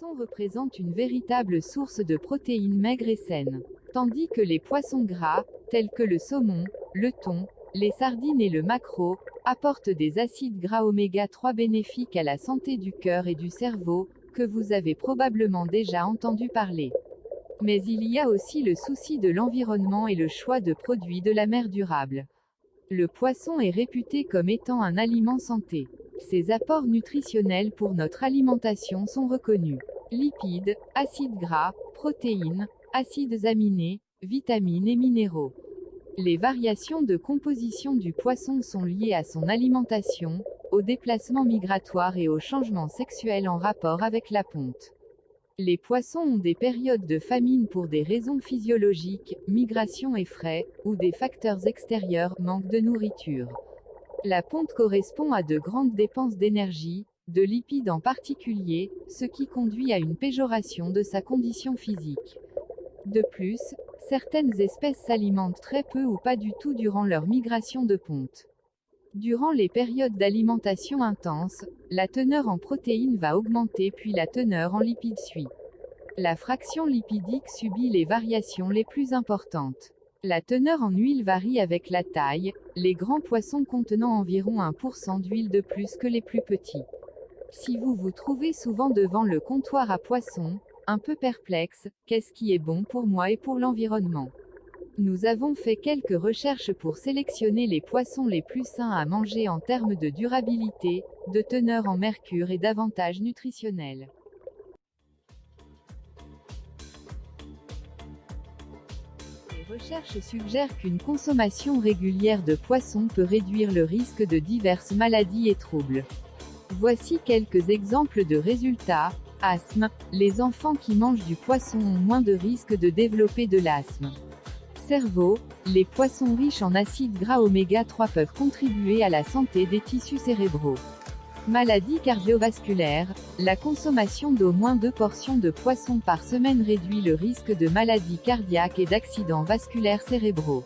poissons représentent une véritable source de protéines maigres et saines. Tandis que les poissons gras, tels que le saumon, le thon, les sardines et le maquereau, apportent des acides gras oméga 3 bénéfiques à la santé du cœur et du cerveau, que vous avez probablement déjà entendu parler. Mais il y a aussi le souci de l'environnement et le choix de produits de la mer durables. Le poisson est réputé comme étant un aliment santé. Ses apports nutritionnels pour notre alimentation sont reconnus. Lipides, acides gras, protéines, acides aminés, vitamines et minéraux. Les variations de composition du poisson sont liées à son alimentation, aux déplacements migratoires et aux changements sexuels en rapport avec la ponte. Les poissons ont des périodes de famine pour des raisons physiologiques, migration et frais, ou des facteurs extérieurs, manque de nourriture. La ponte correspond à de grandes dépenses d'énergie, de lipides en particulier, ce qui conduit à une péjoration de sa condition physique. De plus, certaines espèces s'alimentent très peu ou pas du tout durant leur migration de ponte. Durant les périodes d'alimentation intense, la teneur en protéines va augmenter puis la teneur en lipides suit. La fraction lipidique subit les variations les plus importantes. La teneur en huile varie avec la taille, les grands poissons contenant environ 1% d'huile de plus que les plus petits. Si vous vous trouvez souvent devant le comptoir à poissons, un peu perplexe, qu'est-ce qui est bon pour moi et pour l'environnement? Nous avons fait quelques recherches pour sélectionner les poissons les plus sains à manger en termes de durabilité, de teneur en mercure et d'avantages nutritionnels. Les recherches suggèrent qu'une consommation régulière de poissons peut réduire le risque de diverses maladies et troubles. Voici quelques exemples de résultats. Asthme. Les enfants qui mangent du poisson ont moins de risques de développer de l'asthme. Cerveau. Les poissons riches en acides gras oméga 3 peuvent contribuer à la santé des tissus cérébraux. Maladies cardiovasculaires. La consommation d'au moins 2 portions de poisson par semaine réduit le risque de maladies cardiaques et d'accidents vasculaires cérébraux.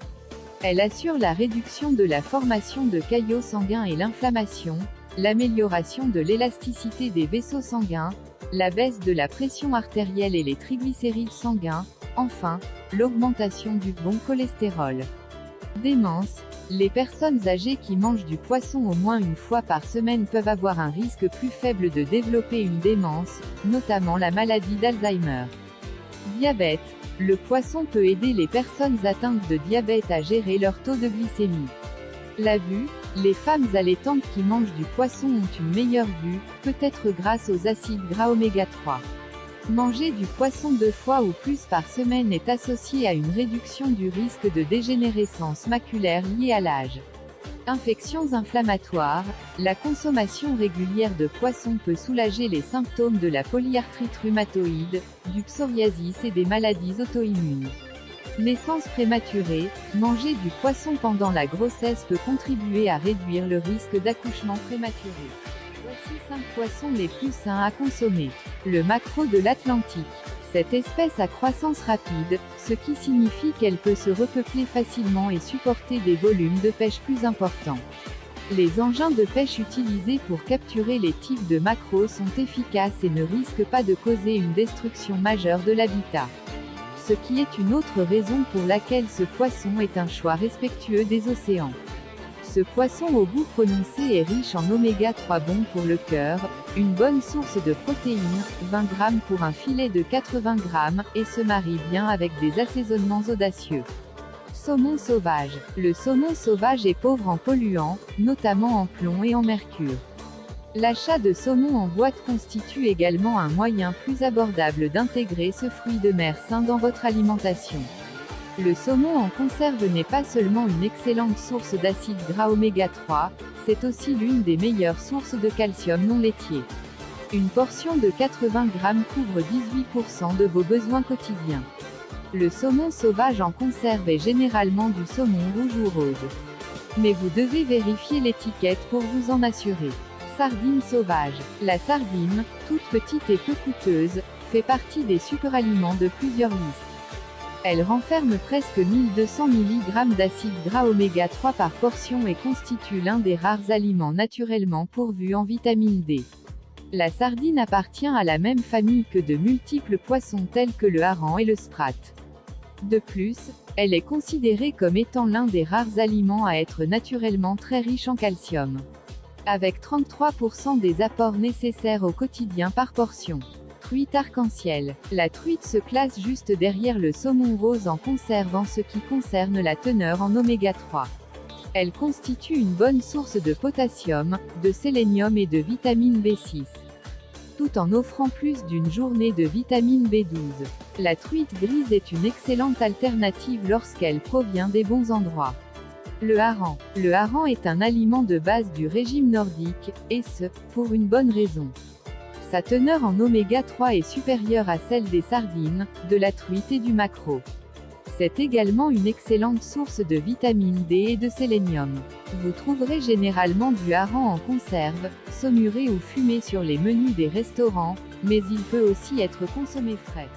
Elle assure la réduction de la formation de caillots sanguins et l'inflammation, l'amélioration de l'élasticité des vaisseaux sanguins, la baisse de la pression artérielle et les triglycérides sanguins, enfin, l'augmentation du bon cholestérol. Démence. Les personnes âgées qui mangent du poisson au moins une fois par semaine peuvent avoir un risque plus faible de développer une démence, notamment la maladie d'Alzheimer. Diabète. Le poisson peut aider les personnes atteintes de diabète à gérer leur taux de glycémie. La vue. Les femmes allaitantes qui mangent du poisson ont une meilleure vue, peut-être grâce aux acides gras oméga 3. Manger du poisson 2 fois ou plus par semaine est associé à une réduction du risque de dégénérescence maculaire liée à l'âge. Infections inflammatoires. La consommation régulière de poisson peut soulager les symptômes de la polyarthrite rhumatoïde, du psoriasis et des maladies auto-immunes. Naissance prématurée. Manger du poisson pendant la grossesse peut contribuer à réduire le risque d'accouchement prématuré. Voici 5 poissons les plus sains à consommer. Le maquereau de l'Atlantique. Cette espèce a croissance rapide, ce qui signifie qu'elle peut se repeupler facilement et supporter des volumes de pêche plus importants. Les engins de pêche utilisés pour capturer les types de maquereaux sont efficaces et ne risquent pas de causer une destruction majeure de l'habitat. Ce qui est une autre raison pour laquelle ce poisson est un choix respectueux des océans. Ce poisson au goût prononcé est riche en oméga 3 bon pour le cœur, une bonne source de protéines, 20 g pour un filet de 80 g, et se marie bien avec des assaisonnements audacieux. Saumon sauvage. Le saumon sauvage est pauvre en polluants, notamment en plomb et en mercure. L'achat de saumon en boîte constitue également un moyen plus abordable d'intégrer ce fruit de mer sain dans votre alimentation. Le saumon en conserve n'est pas seulement une excellente source d'acides gras oméga 3, c'est aussi l'une des meilleures sources de calcium non laitier. Une portion de 80 g couvre 18% de vos besoins quotidiens. Le saumon sauvage en conserve est généralement du saumon rouge ou rose. Mais vous devez vérifier l'étiquette pour vous en assurer. Sardine sauvage. La sardine, toute petite et peu coûteuse, fait partie des superaliments de plusieurs listes. Elle renferme presque 1200 mg d'acides gras oméga 3 par portion et constitue l'un des rares aliments naturellement pourvus en vitamine D. La sardine appartient à la même famille que de multiples poissons tels que le hareng et le sprat. De plus, elle est considérée comme étant l'un des rares aliments à être naturellement très riche en calcium. Avec 33% des apports nécessaires au quotidien par portion. Truite arc-en-ciel. La truite se classe juste derrière le saumon rose en conserve en ce qui concerne la teneur en oméga 3. Elle constitue une bonne source de potassium, de sélénium et de vitamine B6. Tout en offrant plus d'une journée de vitamine B12. La truite grise est une excellente alternative lorsqu'elle provient des bons endroits. Le hareng. Le hareng est un aliment de base du régime nordique, et ce, pour une bonne raison. Sa teneur en oméga 3 est supérieure à celle des sardines, de la truite et du maquereau. C'est également une excellente source de vitamine D et de sélénium. Vous trouverez généralement du hareng en conserve, saumuré ou fumé sur les menus des restaurants, mais il peut aussi être consommé frais.